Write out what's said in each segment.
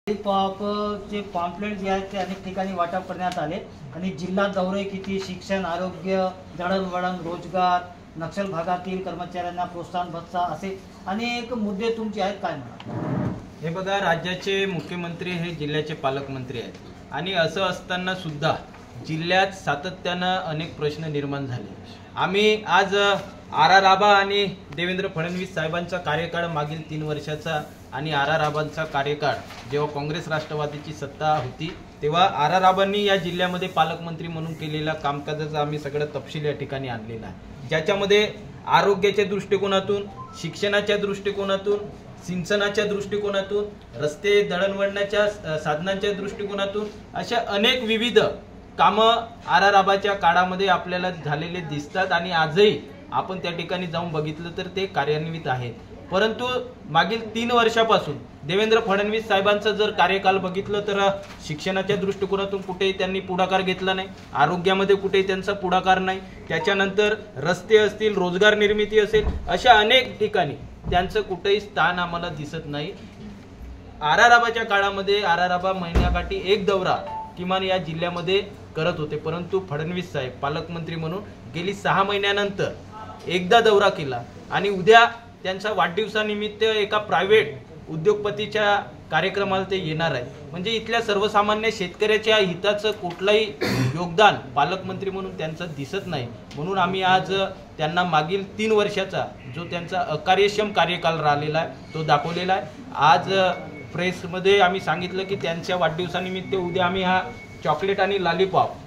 चे पॉम्पलेट जे आहेत ते अनेक ठिकाणी वाटप करण्यात आले आणि जिल्हा दौरे किती, शिक्षण, आरोग्य, दळणवळण, रोजगार, नक्षल भागातील कर्मचाऱ्यांना प्रोत्साहन भत्ता असे अनेक मुद्दे तुमचे आहेत, काय म्हणा? हे बघा, राज्याचे मुख्यमंत्री हे जिल्ह्याचे पालकमंत्री आहेत आणि असं असताना सुद्धा जिल्ह्यात सातत्यानं अनेक प्रश्न निर्माण झाले। आम्ही आज आबा आणि देवेंद्र फडणवीस साहेबांचा कार्यकाळ मागील 3 वर्षाचा आणि आबांचा कार्यकाळ जेव्हा काँग्रेस राष्ट्रवादीची सत्ता होती तेव्हा आबांनी या जिल्ह्यामध्ये पालकमंत्री म्हणून केलेल्या कामकाजाचा आम्ही सगळं तपशील या ठिकाणी आणलेला आहे, ज्याच्यामध्ये आरोग्याच्या दृष्टिकोनातून, शिक्षणाच्या दृष्टिकोनातून, सिंचनाच्या दृष्टिकोनातून, रस्ते दळणवळणाच्या साधनांच्या दृष्टिकोनातूून अशा अनेक विविध कामं आबाच्या काळामध्ये आपल्याला झालेले दिसतात आणि आजही आपण त्या ठिकाणी जाऊन बघितलं तर ते कार्यान्वित आहेत। परंतु मागील 3 वर्षापासून देवेंद्र फडणवीस साहेबांचं जर कार्यकाल बघितलं तर शिक्षणाच्या दृष्टिकोनातून कुठेही त्यांनी पुढाकार घेतला नाही, आरोग्यामध्ये कुठेही त्यांचा पुढाकार नाही, त्याच्यानंतर रस्ते असतील, रोजगार निर्मिती असेल, अशा अनेक ठिकाणी त्यांचं कुठेही स्थान आम्हाला दिसत नाही। आबाच्या काळामध्ये आबा महिन्याकाठी 1 दौरा किमान या जिल्ह्यामध्ये करत होते, परंतु फडणवीस साहेब पालकमंत्री म्हणून गेली 6 महिन्यानंतर एकदा दौरा केला आणि उद्या त्यांच्या वाढदिवसानिमित्त एका प्रायव्हेट उद्योगपतीच्या कार्यक्रमाला ते येणार आहे। म्हणजे इथल्या सर्वसामान्य शेतकऱ्याच्या हिताचं कुठलंही योगदान पालकमंत्री म्हणून त्यांचं दिसत नाही, म्हणून आम्ही आज त्यांना मागील 3 वर्षाचा जो त्यांचा अकार्यक्षम कार्यकाल राहिलेला आहे तो दाखवलेला आहे। आज प्रेसमध्ये आम्ही सांगितलं की त्यांच्या वाढदिवसानिमित्त उद्या आम्ही हा चॉकलेट आणि लॉलीपॉप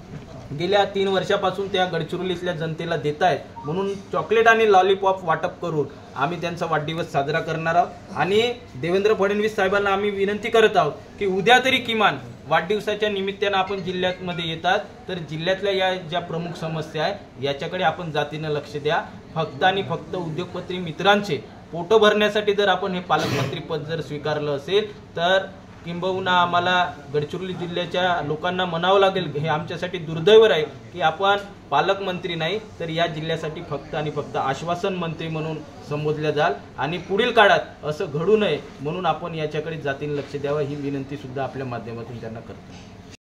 गेल्या 3 वर्षापासून त्या गडचिरोलीतल्या जनतेला देत आहेत, म्हणून चॉकलेट आणि लॉलीपॉप वाटप करून आम्ही त्यांचा वाढदिवस साजरा करणार आहोत। आणि देवेंद्र फडणवीस साहेबांना आम्ही विनंती करत आहोत की उद्या तरी किमान वाढदिवसाच्या निमित्तानं आपण जिल्ह्यामध्ये येतात तर जिल्ह्यातल्या या ज्या प्रमुख समस्या आहेत याच्याकडे आपण जातीनं लक्ष द्या। फक्त आणि फक्त उद्योगपती मित्रांचे पोट भरण्यासाठी जर आपण हे पालकमंत्री पद जर स्वीकारलं असेल तर किंबहुना आम्हाला गडचिरोली जिल्ह्याच्या लोकांना म्हणावं लागेल, हे आमच्यासाठी दुर्दैव आहे की आपण पालकमंत्री नाही तर या जिल्ह्यासाठी फक्त आणि फक्त आश्वासन मंत्री म्हणून संबोधल्या जाल आणि पुढील काळात असं घडू नये म्हणून आपण याच्याकडे जातीने लक्ष द्यावं ही विनंती सुद्धा आपल्या माध्यमातून त्यांना करतो।